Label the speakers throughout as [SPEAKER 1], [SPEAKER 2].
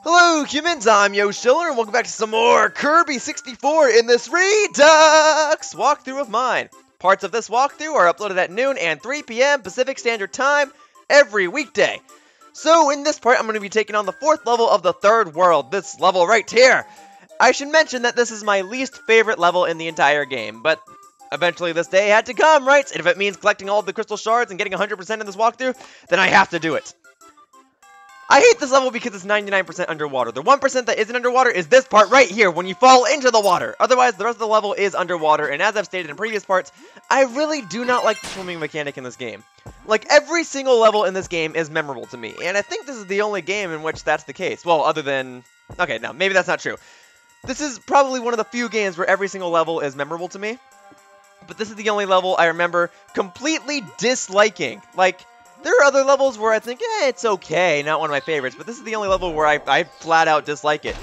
[SPEAKER 1] Hello humans, I'm Yoshiller and welcome back to some more Kirby 64 in this Redux walkthrough of mine. Parts of this walkthrough are uploaded at noon and 3 p.m. Pacific Standard Time every weekday. So in this part I'm going to be taking on the 4th level of the 3rd world, this level right here. I should mention that this is my least favorite level in the entire game, but eventually this day had to come, right? And if it means collecting all of the Crystal Shards and getting 100% in this walkthrough, then I have to do it. I hate this level because it's 99% underwater. The 1% that isn't underwater is this part right here, when you fall into the water. Otherwise, the rest of the level is underwater, and as I've stated in previous parts, I really do not like the swimming mechanic in this game. Like, every single level in this game is memorable to me, and I think this is the only game in which that's the case. Well, other than... okay, no, maybe that's not true. This is probably one of the few games where every single level is memorable to me, but this is the only level I remember completely disliking. Like... there are other levels where I think, it's okay, not one of my favorites, but this is the only level where I flat out dislike it.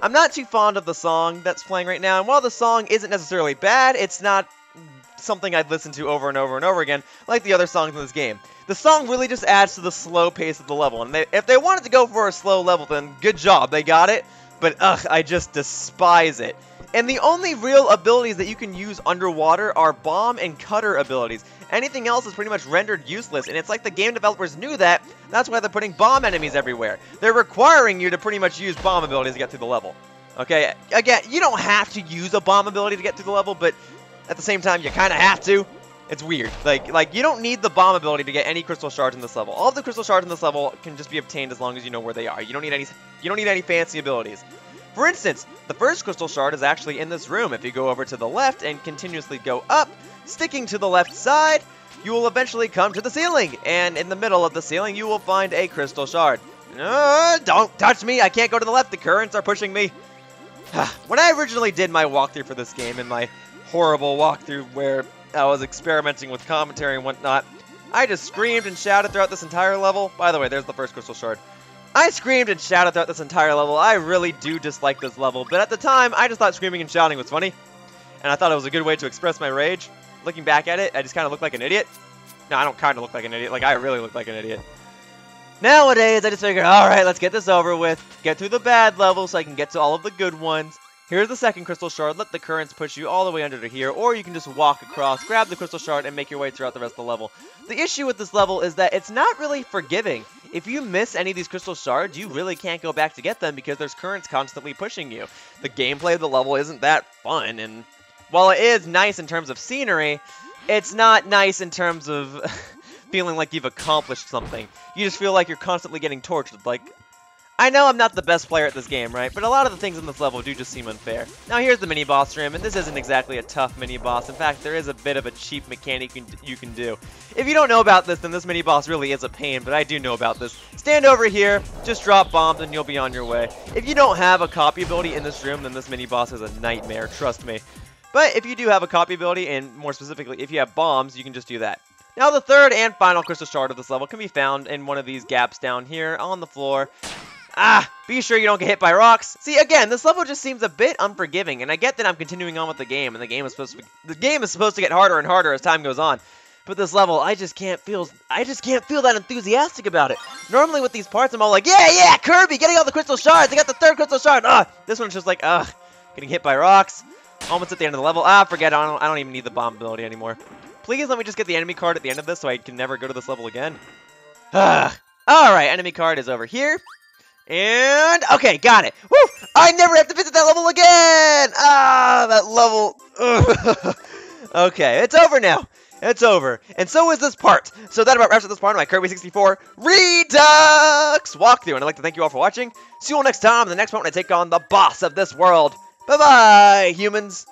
[SPEAKER 1] I'm not too fond of the song that's playing right now, and while the song isn't necessarily bad, it's not something I'd listen to over and over and over again, like the other songs in this game. The song really just adds to the slow pace of the level, and if they wanted to go for a slow level, then good job, they got it, but I just despise it. And the only real abilities that you can use underwater are bomb and cutter abilities. Anything else is pretty much rendered useless, and it's like the game developers knew that. That's why they're putting bomb enemies everywhere. They're requiring you to pretty much use bomb abilities to get through the level. Okay, again, you don't have to use a bomb ability to get through the level, but at the same time, you kind of have to. It's weird. Like you don't need the bomb ability to get any crystal shards in this level. All of the crystal shards in this level can just be obtained as long as you know where they are. You don't need any fancy abilities. For instance, the first crystal shard is actually in this room. If you go over to the left and continuously go up, sticking to the left side, you will eventually come to the ceiling. And in the middle of the ceiling, you will find a crystal shard. Don't touch me. I can't go to the left. The currents are pushing me. When I originally did my walkthrough for this game, and my horrible walkthrough where I was experimenting with commentary and whatnot, I just screamed and shouted throughout this entire level. By the way, there's the first crystal shard. I screamed and shouted throughout this entire level. I really do dislike this level, but at the time, I just thought screaming and shouting was funny, and I thought it was a good way to express my rage. Looking back at it, I just kind of look like an idiot. No, I don't kind of look like an idiot. Like, I really look like an idiot. Nowadays, I just figured, alright, let's get this over with. Get through the bad levels so I can get to all of the good ones. Here's the second crystal shard. Let the currents push you all the way under to here, or you can just walk across, grab the crystal shard, and make your way throughout the rest of the level. The issue with this level is that it's not really forgiving. If you miss any of these crystal shards, you really can't go back to get them because there's currents constantly pushing you. The gameplay of the level isn't that fun, and while it is nice in terms of scenery, it's not nice in terms of feeling like you've accomplished something. You just feel like you're constantly getting tortured. Like, I know I'm not the best player at this game, right? But a lot of the things in this level do just seem unfair. Now here's the mini-boss room, and this isn't exactly a tough mini-boss. In fact, there is a bit of a cheap mechanic you can do. If you don't know about this, then this mini-boss really is a pain, but I do know about this. Stand over here, just drop bombs, and you'll be on your way. If you don't have a copy ability in this room, then this mini-boss is a nightmare, trust me. But if you do have a copy ability, and more specifically, if you have bombs, you can just do that. Now the third and final crystal shard of this level can be found in one of these gaps down here on the floor. Be sure you don't get hit by rocks. See, again, this level just seems a bit unforgiving, and I get that I'm continuing on with the game, and the game is supposed to get harder and harder as time goes on. But this level, I just can't feel that enthusiastic about it. Normally with these parts, I'm all like, yeah, Kirby, getting all the crystal shards. I got the third crystal shard. This one's just like, getting hit by rocks. Almost at the end of the level. Forget it. I don't even need the bomb ability anymore. Please let me just get the enemy card at the end of this so I can never go to this level again. Alright, enemy card is over here. And, okay, got it. Woo! I never have to visit that level again! That level. Okay, it's over now. It's over. And so is this part. So that about wraps up this part of my Kirby 64 Redux walkthrough. And I'd like to thank you all for watching. See you all next time in the next part when I take on the boss of this world. Bye-bye, humans.